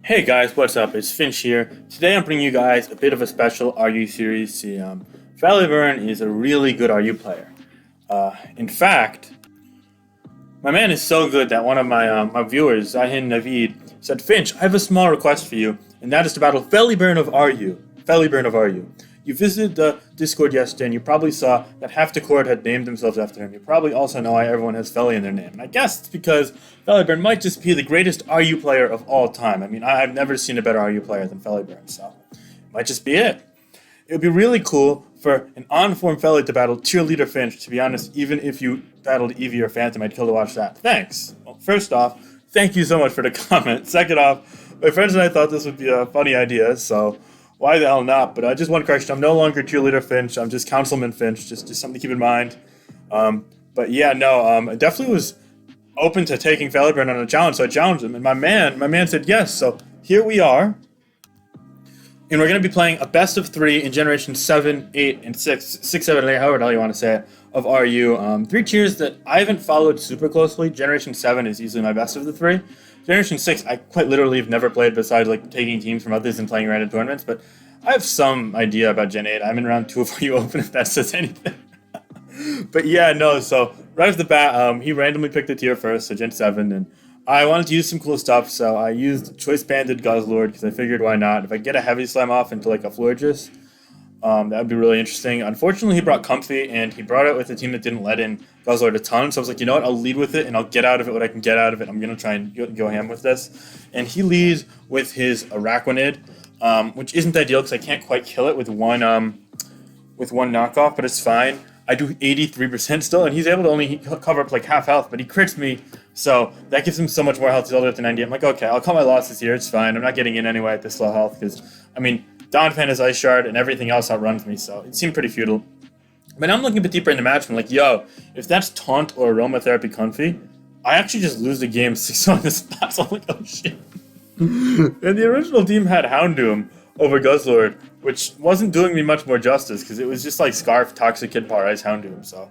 Hey guys, what's up? It's Finch here. Today I'm bringing you guys a bit of a special RU series. See, Valleyburn is a really good RU player. In fact, my man is so good that one of my viewers, Zahin Navid, said, Finch, I have a small request for you, and that is to battle Valleyburn of RU. Valleyburn of RU. You visited the Discord yesterday, and you probably saw that half the court had named themselves after him. You probably also know why everyone has Felly in their name. And I guess it's because Valleyburn might just be the greatest RU player of all time. I mean, I've never seen a better RU player than Valleyburn, so it might just be it. It would be really cool for an on-form Felly to battle Cheerleader Finch. To be honest, even if you battled Eevee or Phantom, I'd kill to watch that. Thanks. Well, first off, thank you so much for the comment. Second off, my friends and I thought this would be a funny idea, so why the hell not? But just one correction, I'm no longer Cheerleader Finch. I'm just Councilman Finch. Just something to keep in mind. But yeah, no, I definitely was open to taking Valleyburn on a challenge, so I challenged him, and my man said yes. So here we are, and we're going to be playing a best of three in Generation 7, 8, and 6, 6, 7, and 8, however the hell you want to say it, of RU. Three tiers that I haven't followed super closely. Generation 7 is easily my best of the three. Generation 6, I quite literally have never played besides like taking teams from others and playing random tournaments, but I have some idea about Gen 8. I'm in round 2 of RU Open if that says anything. But yeah, no, so right off the bat, he randomly picked a tier first, so Gen 7, and I wanted to use some cool stuff, so I used Choice Banded Guzzlord, because I figured why not. If I get a Heavy Slam off into like a Florges, that would be really interesting. Unfortunately, he brought Comfy, and he brought it with a team that didn't let in Guzzlord a ton, so I was like, you know what, I'll lead with it, and I'll get out of it what I can get out of it. I'm going to try and go ham with this. And he leads with his Araquanid, which isn't ideal, because I can't quite kill it with one knockoff, but it's fine. I do 83% still, and he's able to only cover up like half health, but he crits me, so that gives him so much more health. He's all the way up to 90. I'm like, okay, I'll cut my losses here. It's fine. I'm not getting in anyway at this low health because, I mean, Donphan has Ice Shard, and everything else outruns me, so it seemed pretty futile. But now I'm looking a bit deeper in the match, and I'm like, yo, if that's Taunt or Aromatherapy Comfy, I actually just lose the game 6 on the spot, so I'm like, oh shit. And the original team had Houndoom over Guzzlord, which wasn't doing me much more justice because it was just like Scarf, Toxic Kid, Par Ice, Houndoom. So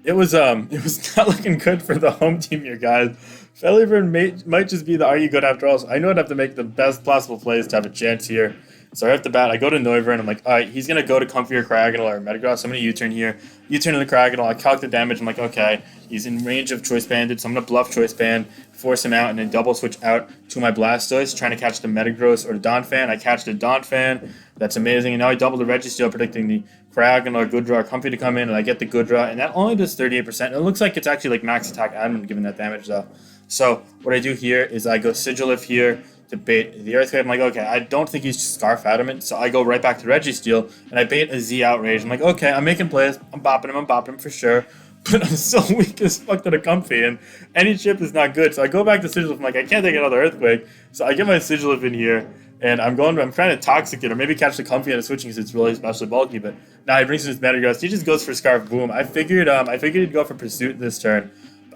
it was not looking good for the home team here, guys. Valleyburn might just be the are you good after all. So I know I'd have to make the best possible plays to have a chance here. So right off the bat, I go to Noivern, and I'm like, all right, he's going to go to Comfy or Cragganol or Metagross. I'm going to U-turn here. U-turn to the Cragganol. I calc the damage. I'm like, okay, he's in range of Choice Banded, so I'm going to bluff Choice Band, force him out, and then double switch out to my Blastoise, trying to catch the Metagross or the Donphan. I catch the Donphan. That's amazing. And now I double the Registeel, predicting the Cragganol or Goodra or Comfy to come in, and I get the Goodra, and that only does 38%. It looks like it's actually like max attack admin given that damage, though. So what I do here is I go Sigilif here to bait the Earthquake. I'm like, okay, I don't think he's Scarf Adamant, so I go right back to Registeel, and I bait a Z Outrage. I'm like, okay, I'm making plays. I'm bopping him for sure. But I'm still weak as fuck to the Comfy, and any chip is not good. So I go back to Sigilif. I'm like, I can't take another Earthquake. So I get my Sigilif in here, and I'm trying to Toxic it, or maybe catch the Comfy on a switching because it's really especially bulky. But now he brings in his Metagross. He just goes for Scarf. Boom. I figured he'd go for Pursuit this turn.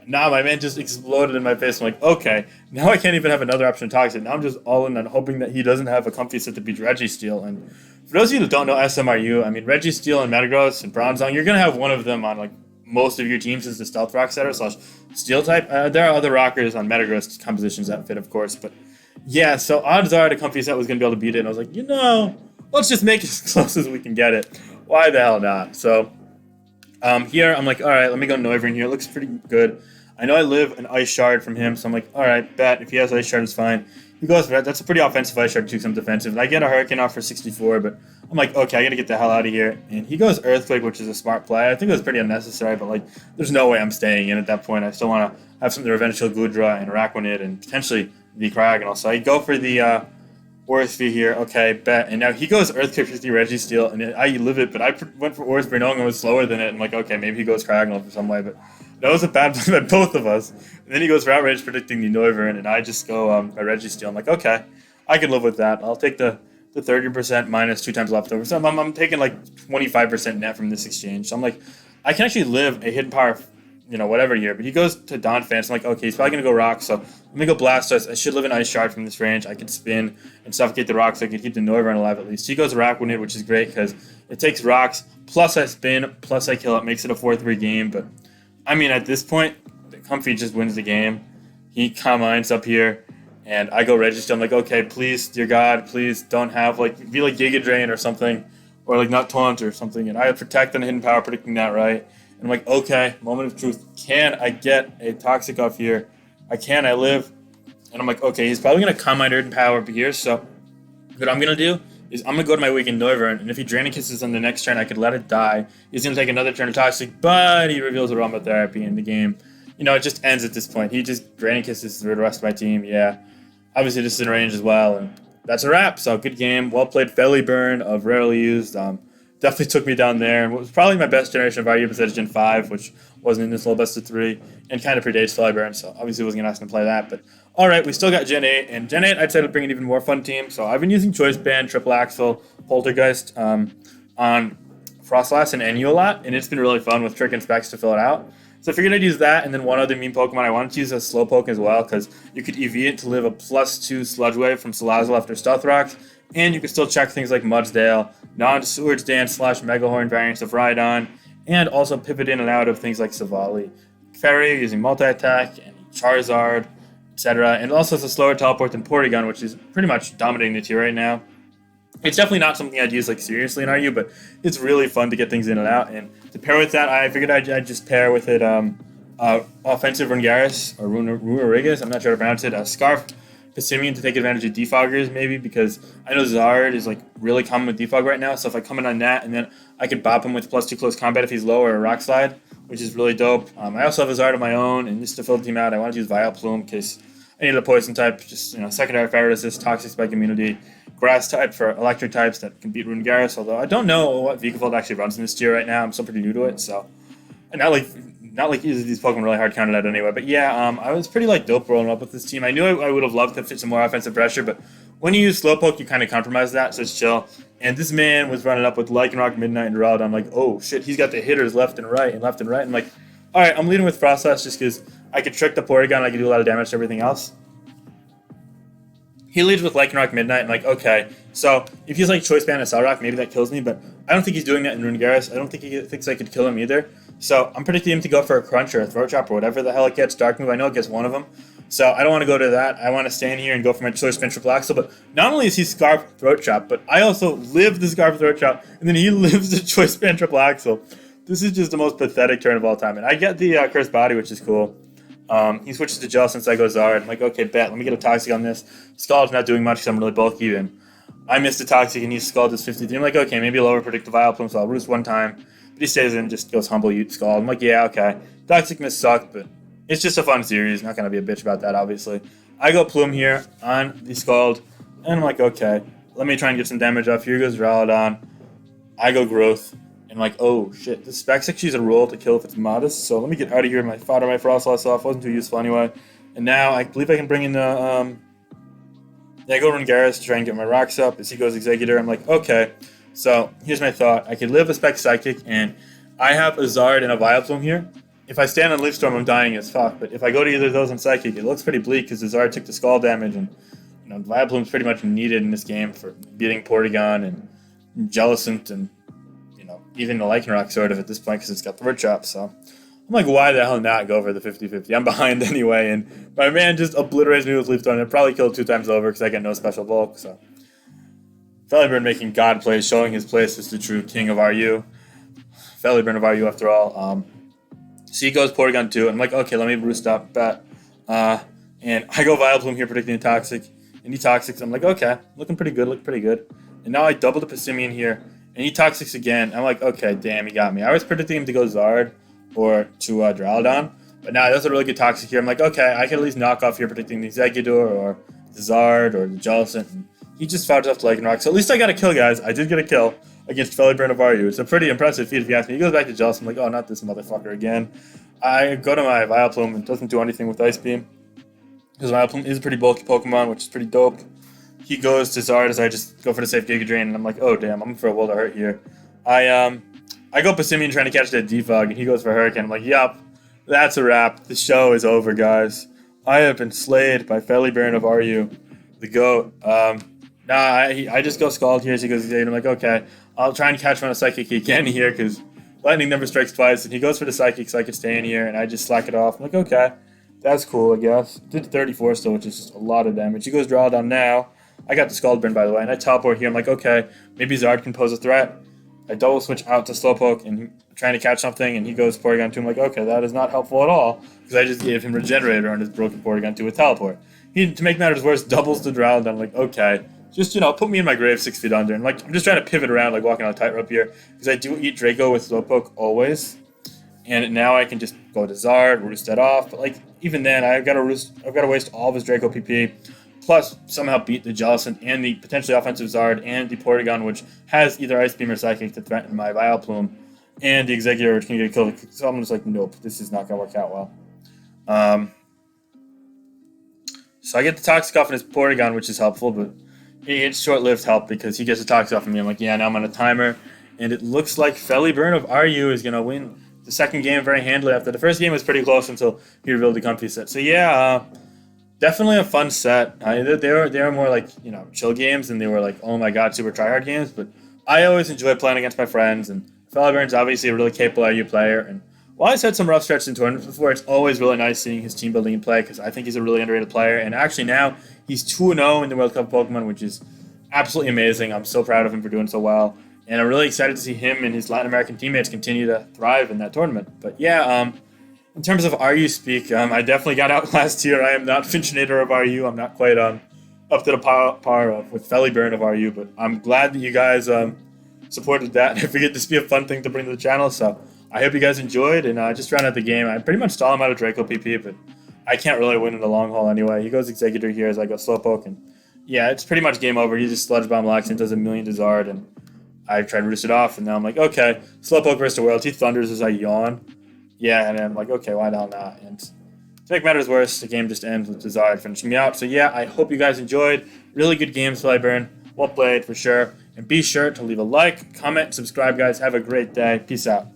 Now my man just exploded in my face. I'm like, okay, now I can't even have another option to Toxic. Now I'm just all in on hoping that he doesn't have a Comfy set to beat Registeel. And for those of you that don't know SMRU, I mean, Registeel and Metagross and Bronzong, you're going to have one of them on like most of your teams as the Stealth Rock setter / Steel type. There are other rockers on Metagross compositions that fit, of course. But yeah, so odds are the Comfy set was going to be able to beat it. And I was like, let's just make it as close as we can get it. Why the hell not? So here I'm like, all right, let me go Noivern here. It looks pretty good. I know I live an Ice Shard from him, so I'm like, all right, bet. If he has Ice Shard, it's fine. He goes for that. That's a pretty offensive Ice Shard, too, some defensive. And I get a Hurricane off for 64, but I'm like, okay, I got to get the hell out of here. And he goes Earthquake, which is a smart play. I think it was pretty unnecessary, but, like, there's no way I'm staying in at that point. I still want to have something to Revenge Shield Goodra and Araquanid and potentially the Cragganol. So I go for the Orthvie here. Okay, bet. And now he goes Earthquake for the Registeel, and I live it, but I went for Orthvie knowing it was slower than it. I'm like, okay, maybe he goes Cragganol for some way, but that was a bad play by both of us. And then he goes for Outrage, predicting the Noivern, and I just go by Registeel. I'm like, okay, I can live with that. I'll take the 30% minus 2 times leftover. So I'm taking like 25% net from this exchange. So I'm like, I can actually live a hidden power, whatever here. But he goes to Donphan, so I'm like, okay, he's probably going to go Rock. So let me go Blastoise. I should live an Ice Shard from this range. I can spin and suffocate the Rock so I can keep the Noivern alive at least. He goes Araquanid, which is great because it takes Rocks, plus I spin, plus I kill it. Makes it a 4-3 game, but I mean, at this point, the Comfy just wins the game. He combines up here, And I go Registeel. I'm like, okay, please, dear God, please don't have, like, be like Giga Drain or something. Or, like, not Taunt or something. And I have Protect and Hidden Power, predicting that right. And I'm like, okay, moment of truth. Can I get a Toxic off here? I live. And I'm like, okay, he's probably going to calm my Hidden Power up here. So what I'm going to do is I'm going to go to my weakened Noivern. And if he Draining Kisses on the next turn, I could let it die. He's going to take another turn of Toxic, but he reveals Aromatherapy in the game. You know, it just ends at this point. He just Draining Kisses the rest of my team, yeah. Obviously, this is in range as well, and that's a wrap. So, good game. Well played, Fellyburn of Rarelyused. Definitely took me down there, and what was probably my best generation of RU besides Gen 5, which wasn't in this little best of 3, and kind of predates Fellyburn, so obviously wasn't going to ask him to play that. But, alright, we still got Gen 8, and Gen 8 I'd say to bring an even more fun team. So, I've been using Choice Band, Triple Axle, Poltergeist on Frostlass and NU a lot, and it's been really fun with Trick and Specs to fill it out. So I figured I'd use that, and then one other meme Pokemon. I wanted to use a Slowpoke as well, because you could EV it to live a +2 Sludge Wave from Salazzle after Stealth Rocks, and you could still check things like Mudsdale, Non-Sewage Dance / Megahorn variants of Rhydon, and also pivot in and out of things like Savali. Fairy using Multi-Attack, and Charizard, etc. And also it's a slower teleport than Porygon, which is pretty much dominating the tier right now. It's definitely not something I'd use like seriously in RU, but it's really fun to get things in and out. And to pair with that, I figured I'd just pair with it offensive Rungaris or Runarigas. I'm not sure how to pronounce it. Scarf Passimian to take advantage of Defoggers maybe, because I know Zard is like really common with Defog right now. So if I come in on that, and then I could bop him with +2 close combat if he's low, or a Rock Slide, which is really dope. I also have a Zard of my own, and just to fill the team out, I wanted to use Vileplume in case I needed a poison type, just secondary fire resist, toxic spike immunity, grass type for electric types that can beat Rungaris, although I don't know what Vikavolt actually runs in this tier right now. I'm still pretty new to it, so not like these Pokemon really hard counted out anyway. But yeah, I was pretty like dope rolling up with this team. I knew I would have loved to fit some more offensive pressure, but when you use Slowpoke, you kind of compromise that, so it's chill. And this man was running up with Lycanroc, Midnight, and Duraludon. I'm like, oh shit, he's got the hitters left and right. I'm like, alright, I'm leading with Frostlass just because I could trick the Porygon and I could do a lot of damage to everything else. He leads with Lycanroc Midnight. I'm like, okay, so if he's like Choice Band and Cellrock, maybe that kills me, but I don't think he's doing that in Rungaris. I don't think he thinks I could kill him either. So I'm predicting him to go for a Crunch or a Throat Chop or whatever the hell it gets. Dark Move, I know it gets one of them. So I don't want to go to that. I want to stand here and go for my Choice Band Triple Axle. But not only is he Scarf Throat Chop, but I also live the Scarf Throat Chop, and then he lives the Choice Band Triple Axle. This is just the most pathetic turn of all time. And I get the Cursed Body, which is cool. He switches to Gel since I go Zard. I'm like, okay, bet. Let me get a Toxic on this. Scald's not doing much because I'm really bulky, and I missed a Toxic, and he Scald is 53. I'm like, okay, maybe lower predict the Vileplume, so I'll Roost one time. But he stays in and just goes Humble Ute Scald. I'm like, yeah, okay. Toxic miss sucked, but it's just a fun series. Not going to be a bitch about that, obviously. I go Plume here on the Scald, and I'm like, okay, let me try and get some damage off. Here goes Ralladon. I go Growth. And I'm like, oh shit, this Specs actually is a roll to kill if it's modest, so let me get out of here. My fodder my Frostlass off, wasn't too useful anyway. And now I believe I can bring in the I go Rungaris to try and get my rocks up. As he goes Executor, I'm like, okay. So here's my thought. I could live a Spec Psychic, and I have a Zard and a Vileplume here. If I stand on Leaf Storm, I'm dying as fuck. But if I go to either of those on Psychic, it looks pretty bleak because the Zard took the Skull damage, and Vileplume's pretty much needed in this game for beating Porygon and Jellicent and even the Lycanroc sort of at this point because it's got Throat Chop. So I'm like, why the hell not go for the 50-50? I'm behind anyway, and my man just obliterates me with Leaf Storm. It probably killed 2 times over because I got no special bulk. So Fellyburn making God plays, showing his place as the true king of RU. Fellyburn of RU after all. So he goes Porygon 2. I'm like, okay, let me Roost up, bet. And I go Vileplume here predicting a Toxic. And he Toxics. I'm like, okay, looking pretty good, And now I double the Passimian here. And he Toxics again. I'm like, okay, damn, he got me. I was predicting him to go Zard or to Duraludon. But now that's a really good Toxic here. I'm like, okay, I can at least knock off here predicting the Executor or the Zard or the Jellicent. And he just fought off to Lycanroc. So at least I got a kill, guys. I did get a kill against Fellyburn of RU. It's a pretty impressive feat if you ask me. He goes back to Jellicent. I'm like, oh, not this motherfucker again. I go to my Vileplume. It doesn't do anything with Ice Beam. Because Vileplume is a pretty bulky Pokemon, which is pretty dope. He goes to Zard as I just go for the safe Giga Drain, and I'm like, oh damn, I'm for a Will to Hurt here. I go Passimian trying to catch that Defog, and he goes for Hurricane. I'm like, yup, that's a wrap. The show is over, guys. I have been slayed by Fellyburn of RU, the GOAT. I just go Scald here as he goes Xavier. I'm like, okay, I'll try and catch him on a Psychic again here, because Lightning never strikes twice, and he goes for the Psychic so I can stay in here, and I just slack it off. I'm like, okay. That's cool, I guess. Did 34 still, which is just a lot of damage. He goes draw down now. I got the Scald Burn, by the way, and I teleport here. I'm like, okay, maybe Zard can pose a threat. I double switch out to Slowpoke, and I'm trying to catch something, and he goes Porygon 2. I'm like, okay, that is not helpful at all, because I just gave him Regenerator on his broken Porygon 2 with Teleport. He, to make matters worse, doubles the Drown. I'm like, okay, just, put me in my grave 6 feet under. And, like, I'm just trying to pivot around, like, walking on a tightrope here, because I do eat Draco with Slowpoke always. And now I can just go to Zard, roost that off. But, like, even then, I've got to waste all of his Draco PP, plus somehow beat the Jellicent and the potentially offensive Zard and the Porygon, which has either Ice Beam or Psychic to threaten my Vileplume, and the Executor, which can get killed. So I'm just like, nope, this is not going to work out well. So I get the Toxic off in his Porygon, which is helpful, but it's short-lived help because he gets the Toxic off of me. I'm like, yeah, now I'm on a timer, and it looks like Feliburn of RU is going to win the second game very handily after the first game was pretty close until he revealed the Comfy set. So yeah, definitely a fun set. They were more like, chill games, and they were like, oh my god, super tryhard games, but I always enjoy playing against my friends, and Feliburn's obviously a really capable RU player, and while he's had some rough stretches in tournaments before, it's always really nice seeing his team building in play because I think he's a really underrated player. And actually now he's 2-0 in the World Cup Pokemon, which is absolutely amazing. I'm so proud of him for doing so well. And I'm really excited to see him and his Latin American teammates continue to thrive in that tournament. But yeah, in terms of RU speak, I definitely got out last year. I am not Finchinator of RU. I'm not quite up to the par with Feliburn of RU, but I'm glad that you guys supported that. I figured this would be a fun thing to bring to the channel, so I hope you guys enjoyed, and just round out the game. I pretty much stall him out of Draco PP, but I can't really win in the long haul anyway. He goes Executor here as I go Slowpoke, and yeah, it's pretty much game over. He just Sludge Bomb locks and does a million to Zard, and I tried to roost it off, and now I'm like, okay, Slowpoke versus the world. He thunders as I yawn. Yeah, and I'm like, okay, why the hell not? And to make matters worse, the game just ends with Zard finishing me out. So yeah, I hope you guys enjoyed. Really good games, Feliburn. Well played for sure. And be sure to leave a like, comment, subscribe, guys. Have a great day. Peace out.